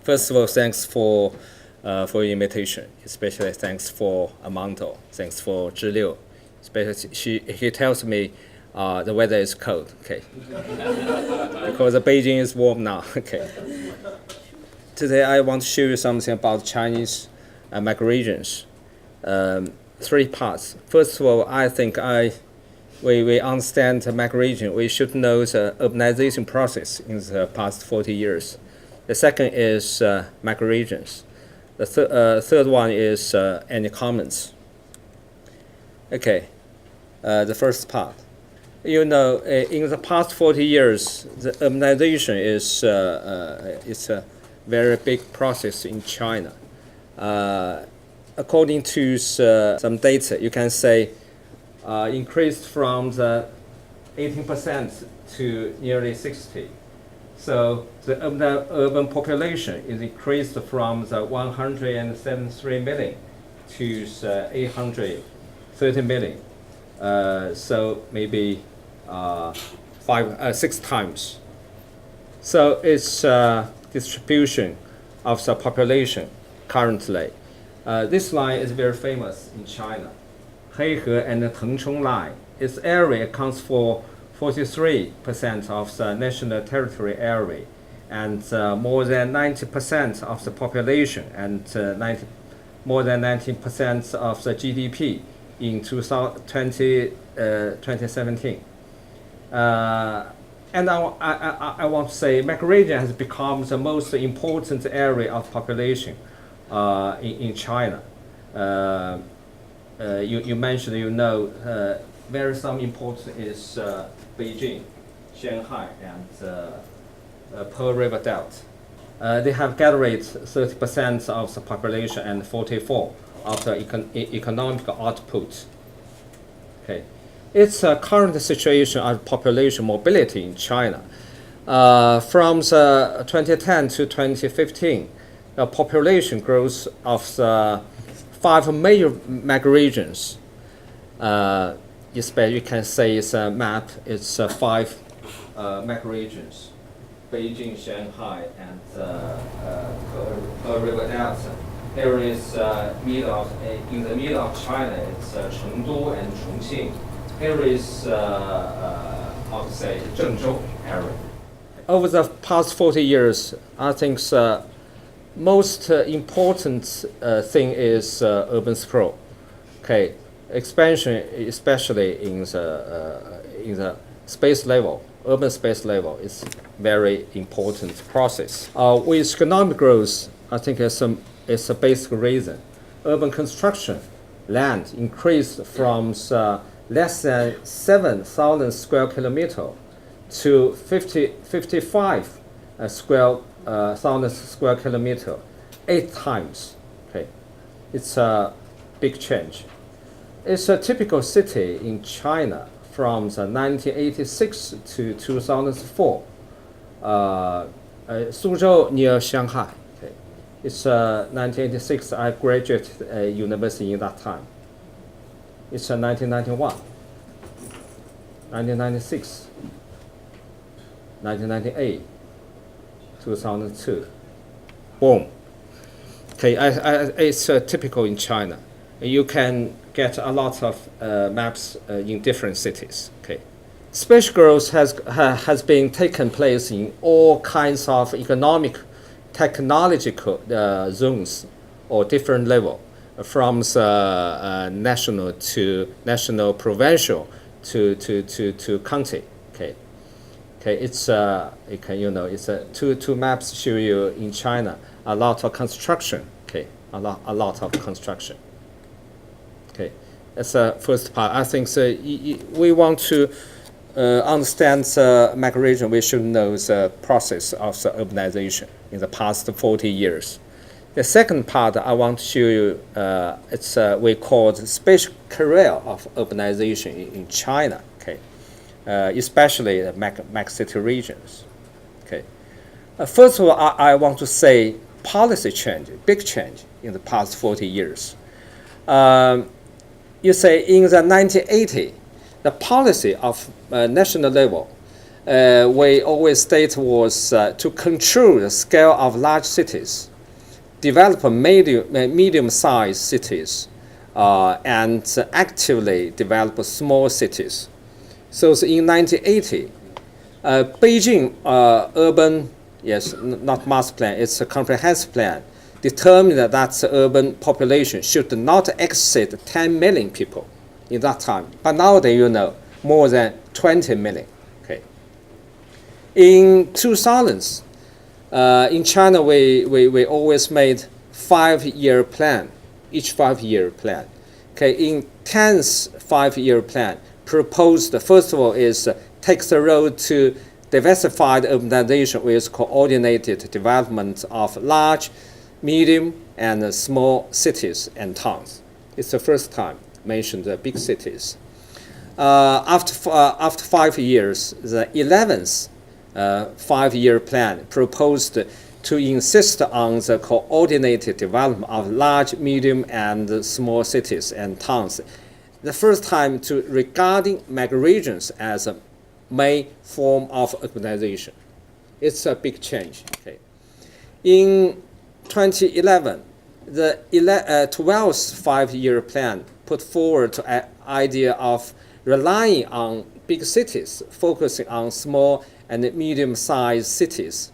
First of all, thanks for your invitation. Especially thanks for Amanto. Thanks for Zhi Liu. Especially he tells me the weather is cold. Okay. Because Beijing is warm now. Okay. Today I want to show you something about Chinese Megaregions. 3 parts. First of all, I think we understand the Megaregion. We should know the urbanization process in the past 40 years. The second is Megaregions. The third one is any comments. Okay, the first part. You know, in the past 40 years, the urbanization is a very big process in China. According to some data, you can say increased from the 18% to nearly 60%. So the urban population is increased from the 173 million to the 830 million. So maybe 6 times. So it's distribution of the population currently. This line is very famous in China. Heihe and Tengchong line. Its area accounts for 43% of the national territory area, and more than 90% of the population, and more than 90% of the GDP in 2017. And I want to say Megaregion has become the most important area of population in China. You mentioned, very some important is Beijing, Shanghai, and Pearl River Delta. They have gathered 30% of the population and 44% of the economic output. Okay. Its current situation of population mobility in China. From the 2010 to 2015, the population growth of the 5 major megaregions. You can say it's a map. It's 5 megaregions: Beijing, Shanghai, and Pearl River Delta. There is in the middle of China. It's Chengdu and Chongqing. Here is how to say Zhengzhou area. Over the past 40 years, I think the most important thing is urban sprawl. Okay. Expansion, especially in the space level, urban space level, is very important process. With economic growth, I think it's a basic reason. Urban construction, land increased from less than 7,000 square kilometer to 55,000 square kilometer, 8 times. Okay, it's a big change. It's a typical city in China from the 1986 to 2004. Suzhou near Shanghai. Okay. It's 1986. I graduated university in that time. It's 1991, 1996, 1998, 2002. Boom. Okay, it's typical in China. You can get a lot of maps in different cities. Okay, space growth has been taken place in all kinds of economic, technological zones or different level, from national to national, provincial to county. Okay, it's it's two maps show you in China a lot of construction. Okay, a lot of construction. Okay, that's the first part. I think we want to understand the Megaregion. We should know the process of the urbanization in the past 40 years. The second part I want to show you, we call the spatial career of urbanization in China. Okay, especially the Megacity regions. Okay, first of all, I want to say policy change, big change in the past 40 years. You say in the 1980s, the policy of national level we always state was to control the scale of large cities, develop medium-sized cities, and actively develop small cities. So in 1980, Beijing urban, yes, not master plan, it's a comprehensive plan, determined that the urban population should not exceed 10 million people in that time. But nowadays, you know, more than 20 million. Okay. In 2000s, in China, we always made 5-year plan, each 5-year plan. Okay, in 10th 5-year plan, proposed, first of all, is takes the road to diversified urbanization with coordinated development of large, medium, and small cities and towns. It's the first time mentioned the big cities. After 5 years, the 11th 5-year plan proposed to insist on the coordinated development of large, medium, and small cities and towns. The first time to regarding megaregions as a main form of urbanization. It's a big change. Okay. In 2011, the 12th 5-year plan put forward an idea of relying on big cities, focusing on small and medium-sized cities,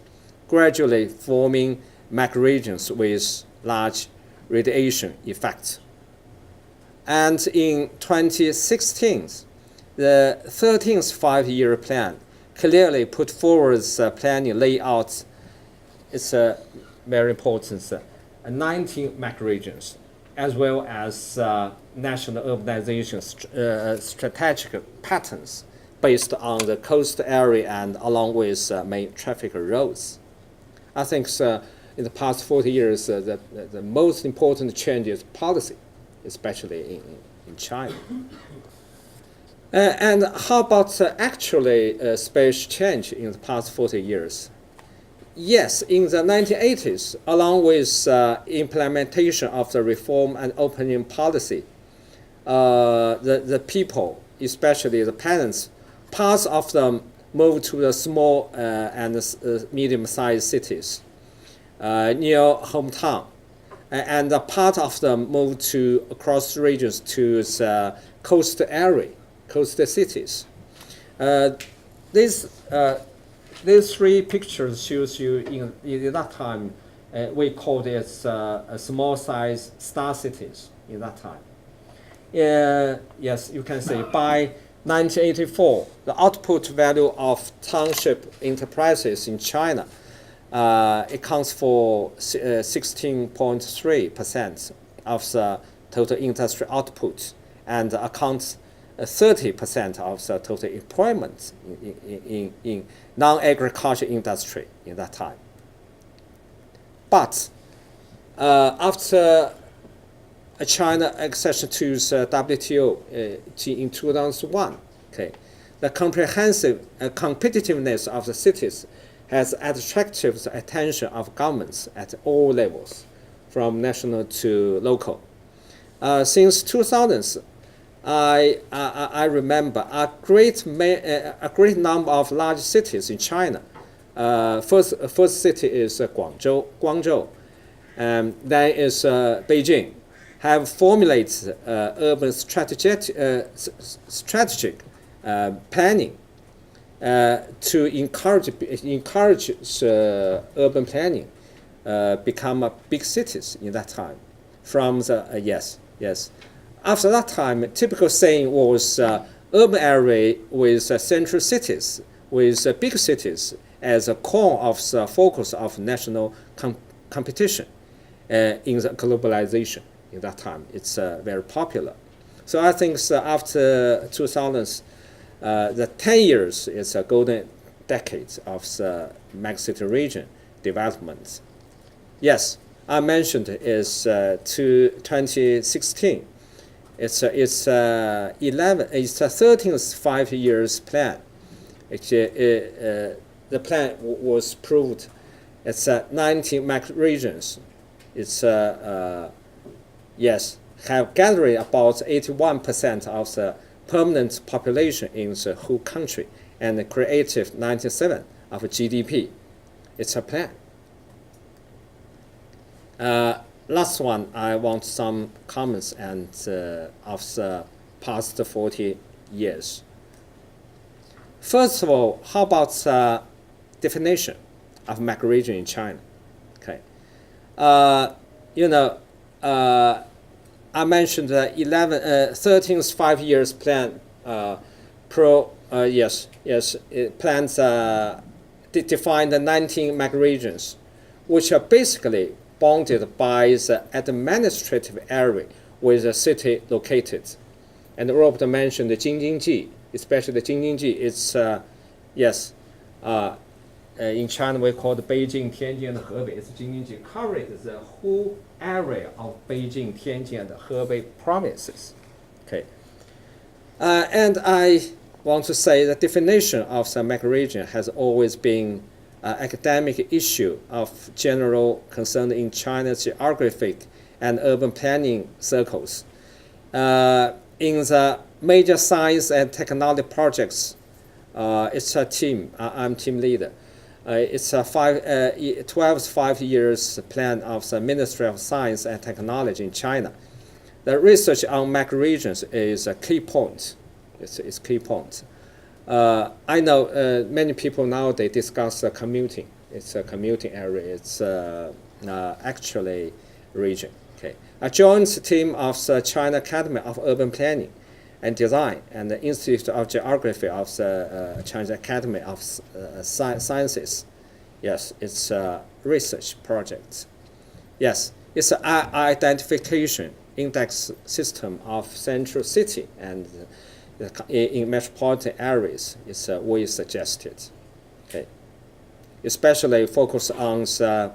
gradually forming megaregions with large radiation effects. And in 2016, the 13th 5-year plan clearly put forward the planning layout. It's very important, 19 megaregions, as well as national urbanization strategic patterns based on the coast area and along with main traffic roads. I think in the past 40 years, the most important change is policy, especially in China. And how about actually space change in the past 40 years? Yes, in the 1980s, along with implementation of the reform and opening policy, the people, especially the parents, parts of them moved to the small and medium-sized cities near hometown, and a part of them moved to across regions to the coast area, coast cities. These three pictures shows you in that time we called it a small size star cities in that time. Yes, you can say by 1984, the output value of township enterprises in China accounts for 16.3% of the total industry output and accounts 30% of the total employment in non-agriculture industry in that time. But after China accession to the WTO in 2001, okay, the comprehensive competitiveness of the cities has attracted the attention of governments at all levels, from national to local. Since 2000s, I remember a great number of large cities in China. First city is Guangzhou, then is Beijing, have formulated urban strategic planning to encourage urban planning become big cities in that time. From the yes. After that time, typical saying was urban area with central cities, with big cities as a core of the focus of national competition in the globalization. In that time, it's very popular. So I think after 2000s, the 10 years is a golden decade of the megacity region development. Yes, I mentioned is to 2016. It's 13th 5 years plan. The plan was proved. It's 19 megaregions. It's yes, have gathered about 81% of the permanent population in the whole country, and creative 97 of GDP. It's a plan. Last one, I want some comments and of the past 40 years. First of all, how about the definition of megaregion in China? Okay, I mentioned the 13th 5 years plan. It plans defined the 19 megaregions, which are basically bounded by the administrative area where the city located. And Robert mentioned the Jingjingji, especially the Jingjingji. It's in China we call it Beijing, Tianjin, and Hebei. It's Jingjingji, covering the whole area of Beijing, Tianjin, and Hebei provinces. Okay, and I want to say the definition of the megaregion has always been an academic issue of general concern in China's geographic and urban planning circles. In the major science and technology projects, it's a team. I'm team leader. It's a 12 5 years plan of the Ministry of Science and Technology in China. The research on megaregions is a key point. It's key point. I know many people nowadays discuss commuting. It's a commuting area. It's actually region. Okay. A joint team of the China Academy of Urban Planning and Design and the Institute of Geography of the China Academy of Sciences. Yes, it's a research project. Yes, it's an identification index system of central city and in metropolitan areas is we suggested. Okay, especially focus on the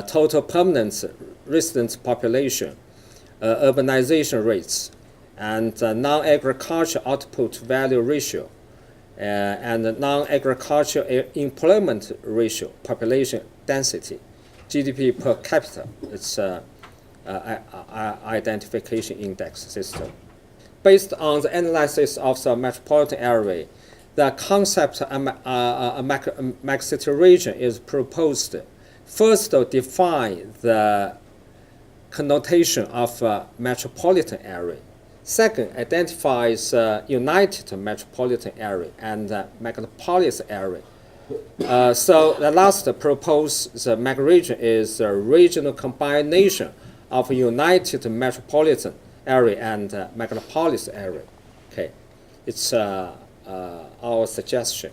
total permanent resident population, urbanization rates, and non-agricultural output value ratio, and non-agricultural employment ratio, population density, GDP per capita. It's identification index system. Based on the analysis of the metropolitan area, the concept of a megacity region is proposed. First, to define the connotation of a metropolitan area. Second, identifies united metropolitan area and megapolis area. So the last proposed the megaregion is a regional combination of united metropolitan area and megapolis area. Okay, it's our suggestion.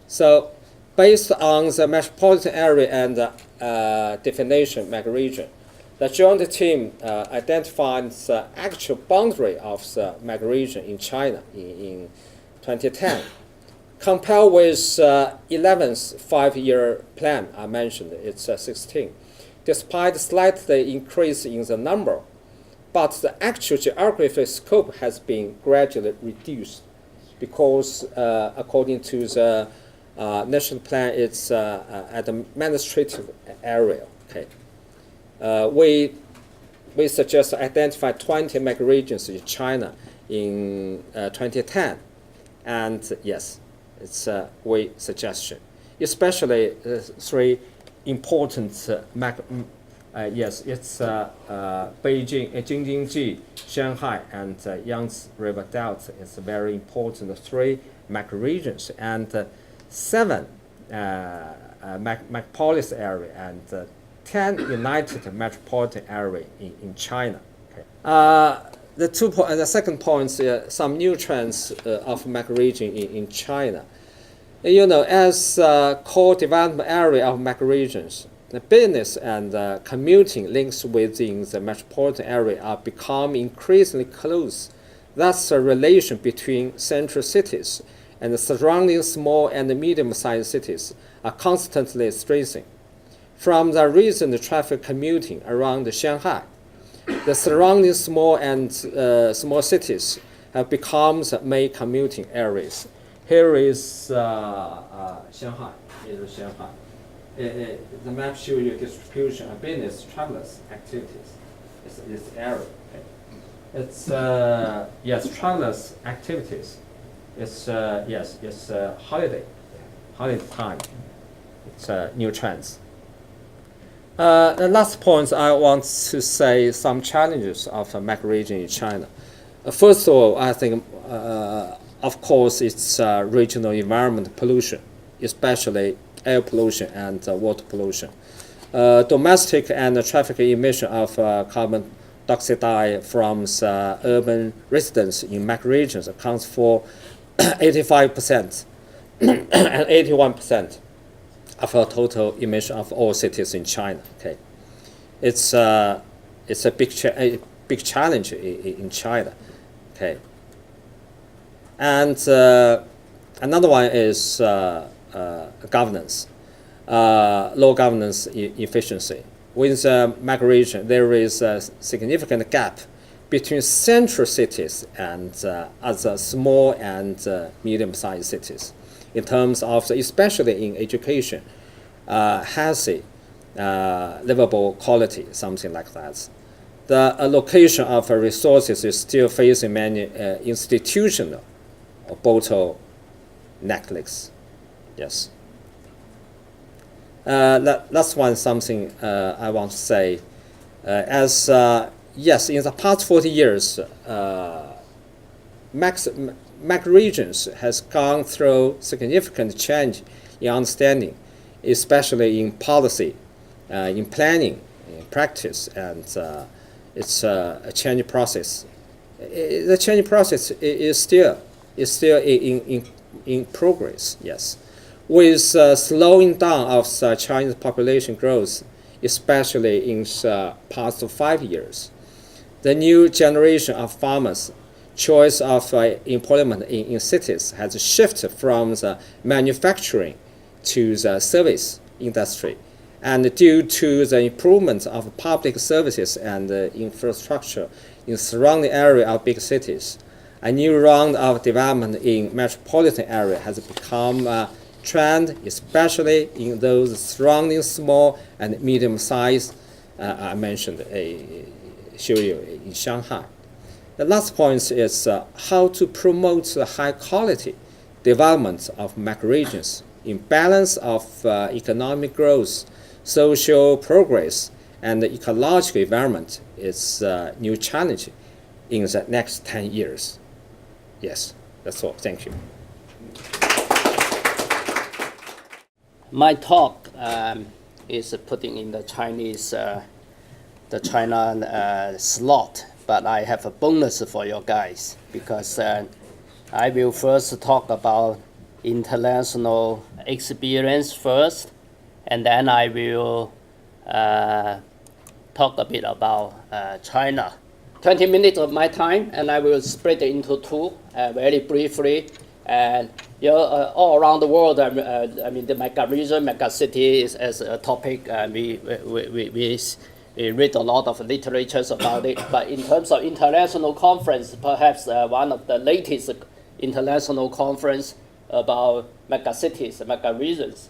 So based on the metropolitan area and definition megaregion, the joint team identified the actual boundary of the megaregion in China in 2010. Compared with 11th 5-year plan I mentioned, it's 16. Despite slightly increase in the number, but the actual geographic scope has been gradually reduced because according to the national plan, it's at the administrative area. Okay. We suggest identify 20 megaregions in China in 2010, and yes, it's we suggestion, especially 3 important yes, it's Beijing, Jingjingji, Shanghai, and Yangtze River Delta. It's very important 3 megaregions and 7 megapolis area and 10 united metropolitan area in China. Okay. The second point is some new trends of megaregion in China. As core development area of megaregions, the business and commuting links within the metropolitan area are becoming increasingly close. Thus, the relation between central cities and the surrounding small and medium-sized cities are constantly strengthening. From the recent traffic commuting around Shanghai, the surrounding small and small cities have become the main commuting areas. Here is Shanghai. The map shows you distribution of business travelers activities. It's this area. Okay. It's yes, travelers activities. It's yes, it's holiday time. It's new trends. The last point I want to say some challenges of Megaregion in China. First of all, I think, of course, it's regional environment pollution, especially air pollution and water pollution. Domestic and traffic emission of carbon dioxide from urban residents in Megaregions accounts for 85% and 81% of our total emission of all cities in China. Okay, it's a big challenge in China. Okay, and another one is governance, low governance efficiency. With Megaregion, there is a significant gap between central cities and other small and medium-sized cities, in terms of, especially in education, healthy, livable quality, something like that. The allocation of resources is still facing many institutional bottlenecks. Yes. That's one something I want to say. Yes, in the past 40 years, Megaregions has gone through significant change in understanding, especially in policy, in planning, in practice, and it's a change process. The change process is still in progress. Yes, with slowing down of Chinese population growth, especially in the past 5 years, the new generation of farmers' choice of employment in cities has shifted from the manufacturing to the service industry. And due to the improvement of public services and infrastructure in surrounding area of big cities, a new round of development in metropolitan area has become a trend, especially in those surrounding small and medium-sized, I mentioned Zhi Liu in Shanghai. The last point is how to promote the high-quality development of Megaregions in balance of economic growth, social progress, and ecological environment is a new challenge in the next 10 years. Yes, that's all. Thank you. My talk is putting in the China slot, but I have a bonus for you guys, because I will first talk about international experience first, and then I will talk a bit about China. 20 minutes of my time, and I will split it into two very briefly. And all around the world, I mean, the Megaregion, Megacity is as a topic. We read a lot of literatures about it. But in terms of international conference, perhaps one of the latest international conference about megacities, megaregions,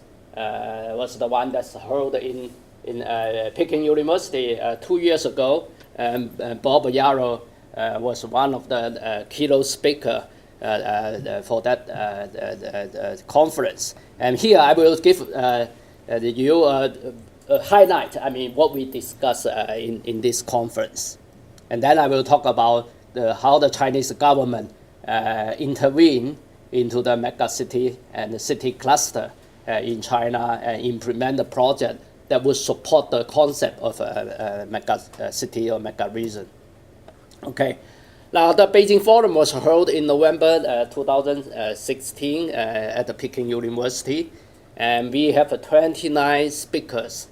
was the one that's held in Peking University 2 years ago. Bob Yarrow was one of the keynote speaker for that conference. And here I will give you a highlight, I mean, what we discussed in this conference. And then I will talk about how the Chinese government intervene into the megacity and the city cluster in China and implement the project that would support the concept of a megacity or megaregion. Okay. Now, the Beijing Forum was held in November 2016 at the Peking University, and we have 29 speakers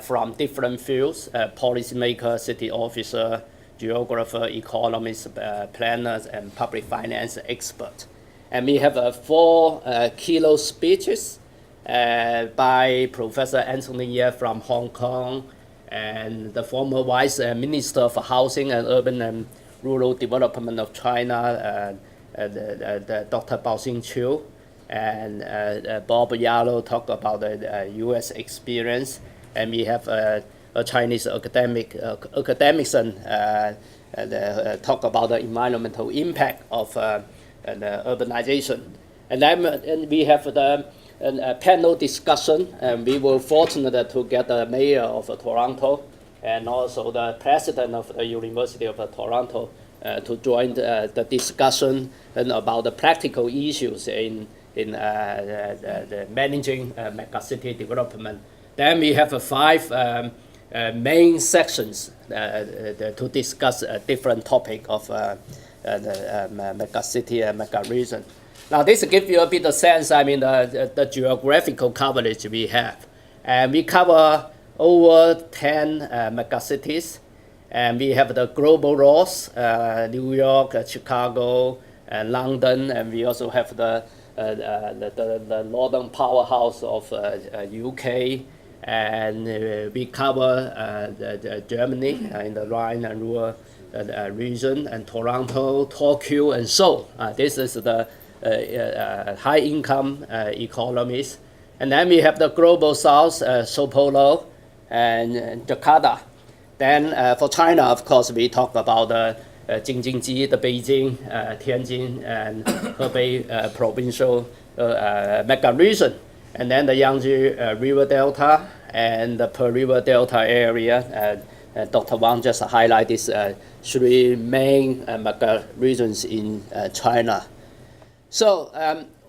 from different fields: policymaker, city officer, geographer, economists, planners, and public finance experts. And we have 4 keynote speeches by Professor Anthony Ye from Hong Kong, and the former Vice Minister for Housing and Urban and Rural Development of China, Dr. Bao Xingqiu, and Bob Yarrow talked about the U.S. experience, and we have a Chinese academician talk about the environmental impact of urbanization. And then and we have the panel discussion, and we were fortunate to get the mayor of Toronto and also the president of the University of Toronto to join the discussion and about the practical issues in the managing megacity development. Then we have 5 main sections to discuss a different topic of the megacity and megaregion. Now this gives you a bit of sense, I mean, the geographical coverage we have. And we cover over 10 megacities. And we have the global north, New York, Chicago, and London, and we also have the northern powerhouse of UK, and we cover Germany in the Rhine and Ruhr region, and Toronto, Tokyo, and Seoul. This is the high-income economies. And then we have the global south, Sao Paulo, and Jakarta. Then for China, of course, we talk about the Jing-Jin-Ji, the Beijing, Tianjin, and Hebei provincial megaregion. And then the Yangtze River Delta and the Pearl River Delta area. Dr. Wang just highlighted these 3 main megaregions in China. So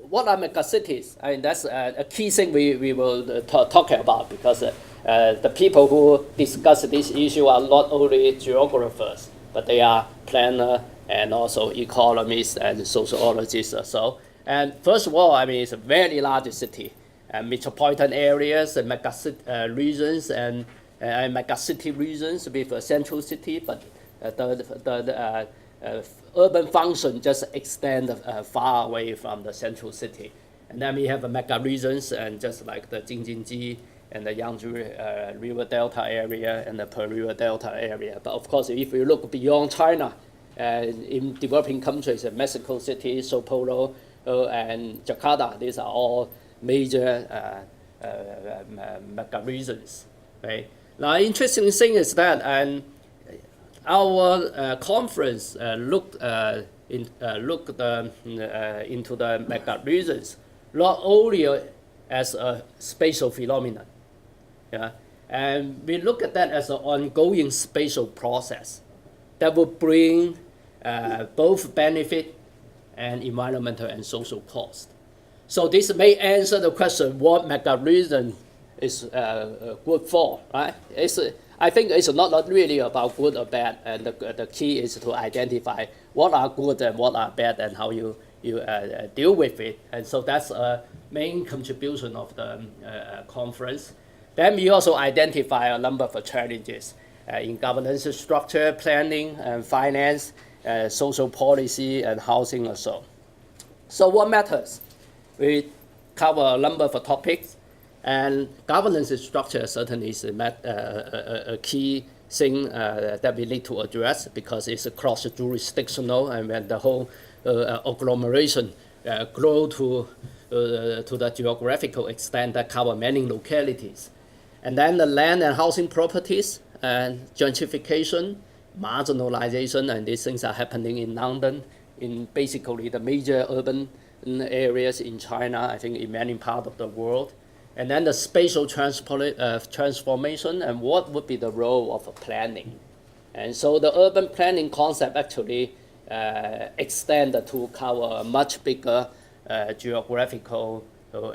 what are megacities? I mean, that's a key thing we will talk about, because the people who discuss this issue are not only geographers, but they are planners and also economists and sociologists or so. And first of all, I mean, it's a very large city, metropolitan areas, and regions, and megacity regions with a central city, but the urban function just extend far away from the central city. And then we have megaregions, and just like the Jing-Jin-Ji and the Yangtze River Delta area and the Pearl River Delta area. But of course, if you look beyond China, in developing countries, Mexico City, Sao Paulo, and Jakarta, these are all major megaregions. Right? Now, interesting thing is that our conference looked into the megaregions not only as a spatial phenomenon, yeah, and we look at that as an ongoing spatial process that will bring both benefit and environmental and social cost. So this may answer the question what megaregion is good for, right? I think it's not really about good or bad, and the key is to identify what are good and what are bad and how you deal with it. And so that's a main contribution of the conference. Then we also identify a number of challenges in governance structure, planning, and finance, social policy, and housing also. So what matters? We cover a number of topics, and governance structure certainly is a key thing that we need to address, because it's cross-jurisdictional, and when the whole agglomeration grow to the geographical extent that cover many localities. And then the land and housing properties, and gentrification, marginalization, and these things are happening in London, in basically the major urban areas in China, I think in many parts of the world. And then the spatial transformation, and what would be the role of planning. And so the urban planning concept actually extended to cover a much bigger geographical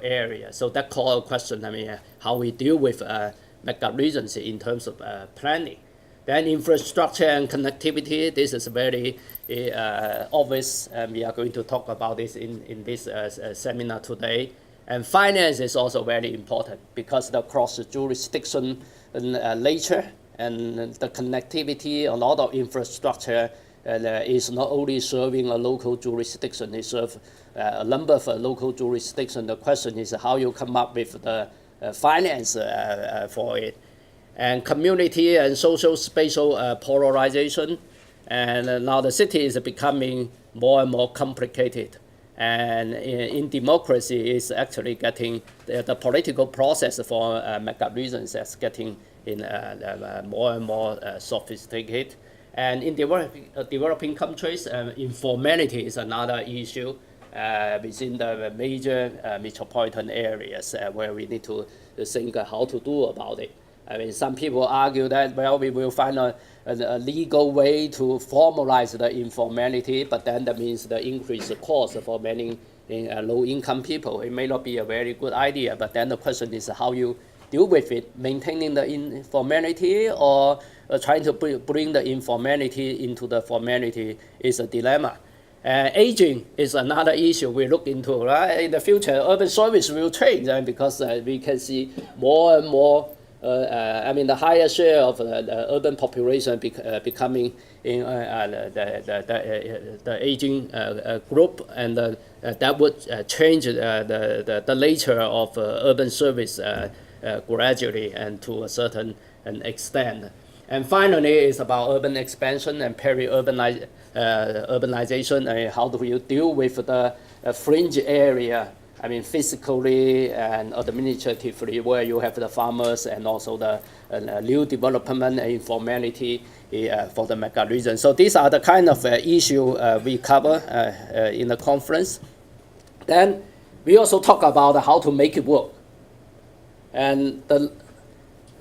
area. So that calls a question, I mean, how we deal with megaregions in terms of planning. Then infrastructure and connectivity, this is very obvious, and we are going to talk about this in this seminar today. And finance is also very important, because the cross-jurisdiction nature and the connectivity, a lot of infrastructure is not only serving a local jurisdiction, it serves a number of local jurisdictions. The question is how you come up with the finance for it. And community and social spatial polarization. And now the city is becoming more and more complicated. And in democracy, it's actually getting the political process for megaregions is getting more and more sophisticated. And in developing countries, informality is another issue within the major metropolitan areas where we need to think how to do about it. I mean, some people argue that, well, we will find a legal way to formalize the informality, but then that means the increased cost for many low-income people. It may not be a very good idea, but then the question is how you deal with it, maintaining the informality or trying to bring the informality into the formality is a dilemma. Aging is another issue we look into. Right? In the future, urban service will change because we can see more and more the higher share of the urban population becoming in the aging group, and that would change the nature of urban service gradually and to a certain extent. And finally, it's about urban expansion and urbanization. How do you deal with the fringe area? I mean, physically and administratively, where you have the farmers and also the new development and informality for the mega region. So these are the kind of issue we cover in the conference. Then we also talk about how to make it work. And the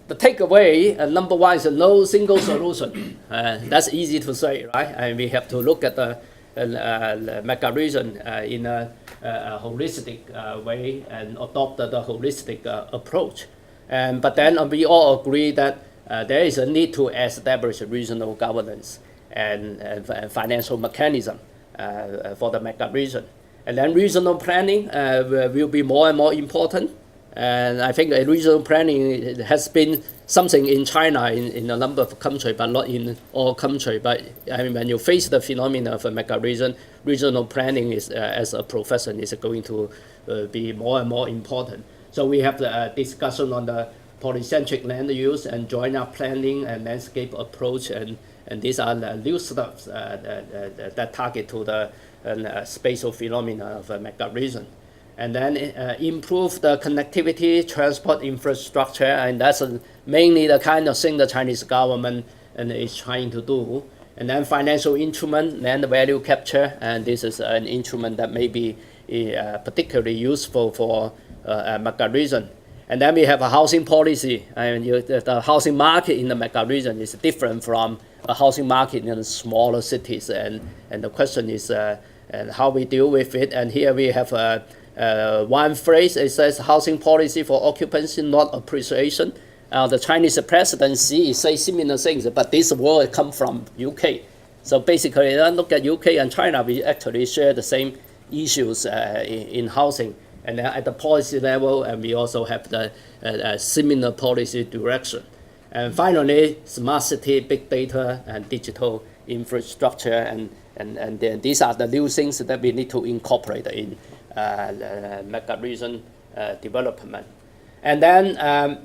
takeaway, number one, is no single solution. That's easy to say, right? And we have to look at the mega region in a holistic way and adopt the holistic approach. But then we all agree that there is a need to establish regional governance and financial mechanism for the mega region. And then regional planning will be more and more important. And I think regional planning has been something in China in a number of countries, but not in all countries. But I mean, when you face the phenomena of a mega region, regional planning is, as a profession, is going to be more and more important. So we have the discussion on the polycentric land use and joint-up planning and landscape approach, and these are the new stuff that target to the spatial phenomena of a mega region. And then improve the connectivity, transport infrastructure, and that's mainly the kind of thing the Chinese government is trying to do. And then financial instrument, land value capture, and this is an instrument that may be particularly useful for a mega region. And then we have a housing policy, and the housing market in the mega region is different from a housing market in the smaller cities, and the question is how we deal with it. And here we have one phrase, it says housing policy for occupancy, not appreciation. The Chinese presidency says similar things, but this word come from UK. So basically, look at UK and China, we actually share the same issues in housing. And at the policy level, and we also have the similar policy direction. And finally, smart city, big data, and digital infrastructure, and then these are the new things that we need to incorporate in mega region development. And then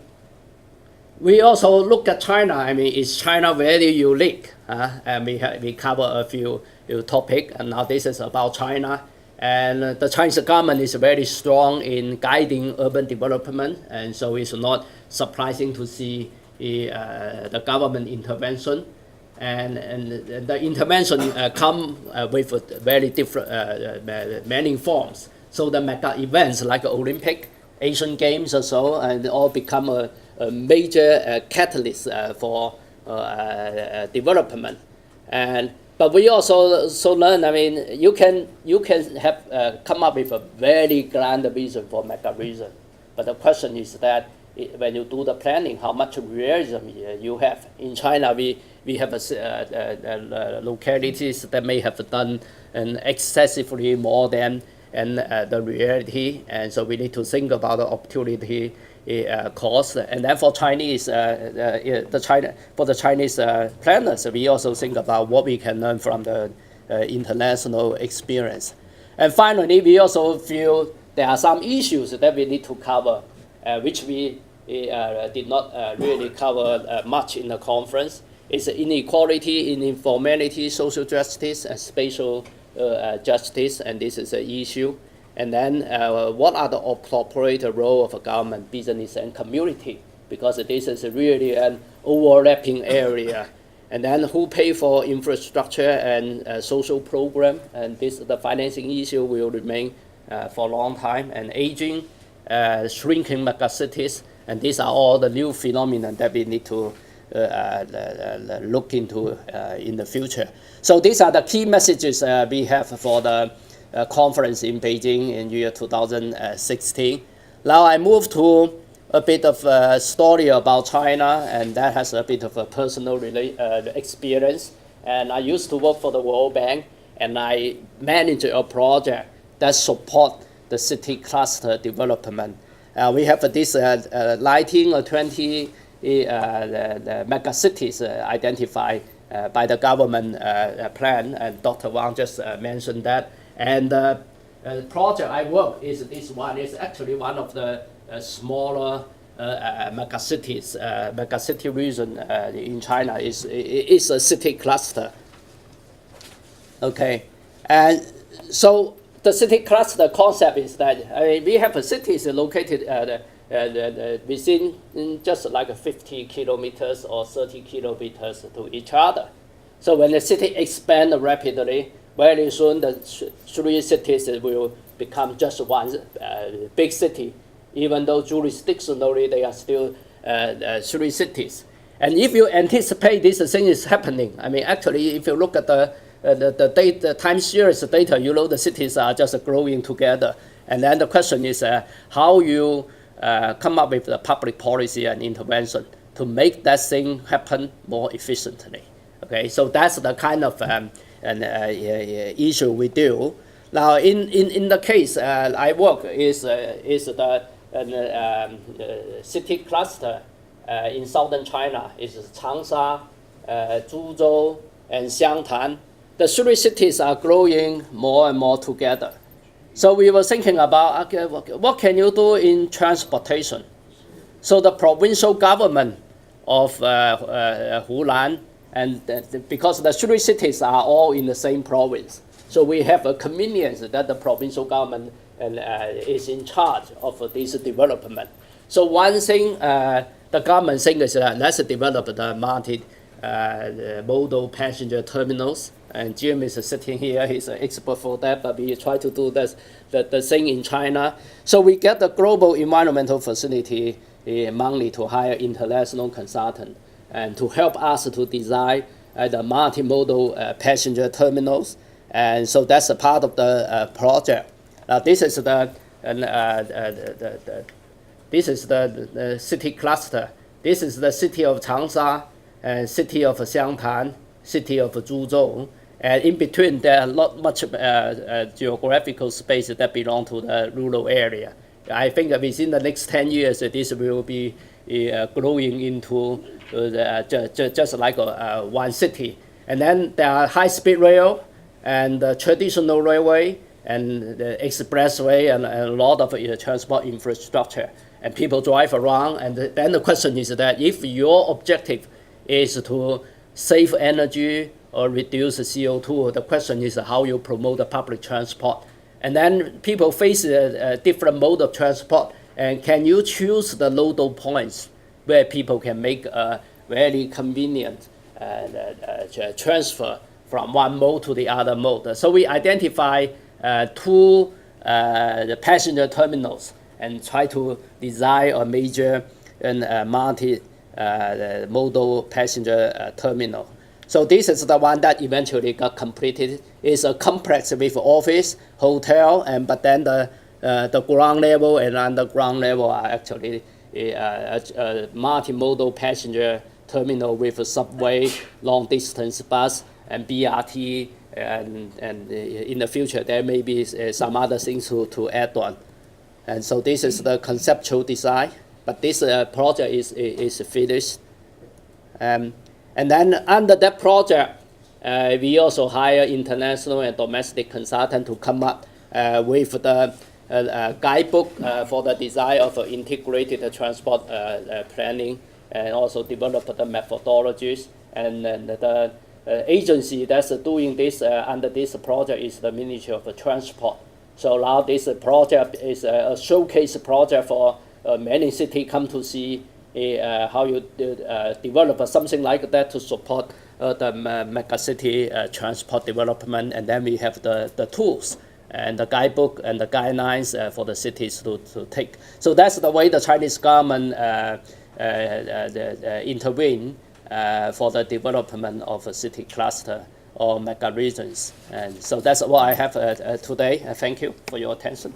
we also look at China. I mean, is China very unique? And we cover a few topics, and now this is about China. And the Chinese government is very strong in guiding urban development, and so it's not surprising to see the government intervention. And the intervention come with very different, many forms. So the mega events like Olympic, Asian Games or so, and all become a major catalyst for development. But we also learn. I mean, you can have come up with a very grand vision for mega region, but the question is that when you do the planning, how much realism you have. In China, we have localities that may have done excessively more than the reality, and so we need to think about the opportunity cost. And then for Chinese, the Chinese planners, we also think about what we can learn from the international experience. And finally, we also feel there are some issues that we need to cover, which we did not really cover much in the conference. It's inequality, informality, social justice, and spatial justice, and this is an issue. And then what are the appropriate role of government, business, and community? Because this is really an overlapping area. And then who pay for infrastructure and social program, and the financing issue will remain for a long time. And aging, shrinking megacities, and these are all the new phenomena that we need to look into in the future. So these are the key messages we have for the conference in Beijing in year 2016. Now I move to a bit of a story about China, and that has a bit of a personal experience. And I used to work for the World Bank, and I manage a project that support the city cluster development. We have this 19 or 20 the megacities identified by the government plan, and Dr. Wang just mentioned that. And the project I work is this one. Is actually one of the smaller megacities. Megacity region in China is a city cluster. Okay, and so the city cluster concept is that we have cities located within just like 50 kilometers or 30 kilometers to each other. So when the city expands rapidly, very soon the three cities will become just one big city, even though jurisdictionally they are still three cities. And if you anticipate this thing is happening, I mean, actually, if you look at the time series data, you know the cities are just growing together. And then the question is how you come up with the public policy and intervention to make that thing happen more efficiently. Okay, so that's the kind of issue we do. Now, in the case I work is the city cluster in southern China is Changsha, Zhuzhou, and Xiangtan. The three cities are growing more and more together. So we were thinking about, okay, what can you do in transportation? So the provincial government of Hunan, and because the three cities are all in the same province, so we have a convenience that the provincial government is in charge of this development. So one thing the government thinks is let's develop the multi-modal passenger terminals. And Jim is sitting here, he's an expert for that, but we try to do the thing in China. So we get the global environmental facility money to hire international consultant and to help us to design the multimodal passenger terminals. And so that's a part of the project. This is the city cluster. This is the city of Changsha, city of Xiangtan, city of Zhuzhou. And in between, there are not much geographical space that belong to the rural area. I think that within the next 10 years, this will be growing into just like one city. And then there are high-speed rail and the traditional railway and the expressway and a lot of transport infrastructure. And people drive around. And then the question is that if your objective is to save energy or reduce CO2, the question is how you promote the public transport. And then people face a different mode of transport, and can you choose the nodal points where people can make a very convenient transfer from one mode to the other mode. So we identify two passenger terminals and try to design a major and multi-modal passenger terminal. So this is the one that eventually got completed. It's a complex with office, hotel, but then the ground level and underground level are actually a multimodal passenger terminal with a subway, long distance bus, and BRT, and in the future there may be some other things to add on. And so this is the conceptual design, but this project is finished. And then under that project, we also hire international and domestic consultants to come up with the guidebook for the design of integrated transport planning, and also develop the methodologies. And the agency that's doing this under this project is the Ministry of Transport. So now this project is a showcase project for many cities come to see how you develop something like that to support the megacity transport development, and then we have the tools and the guidebook and the guidelines for the cities to take. So that's the way the Chinese government intervene for the development of a city cluster or mega regions. And so that's what I have today. Thank you for your attention.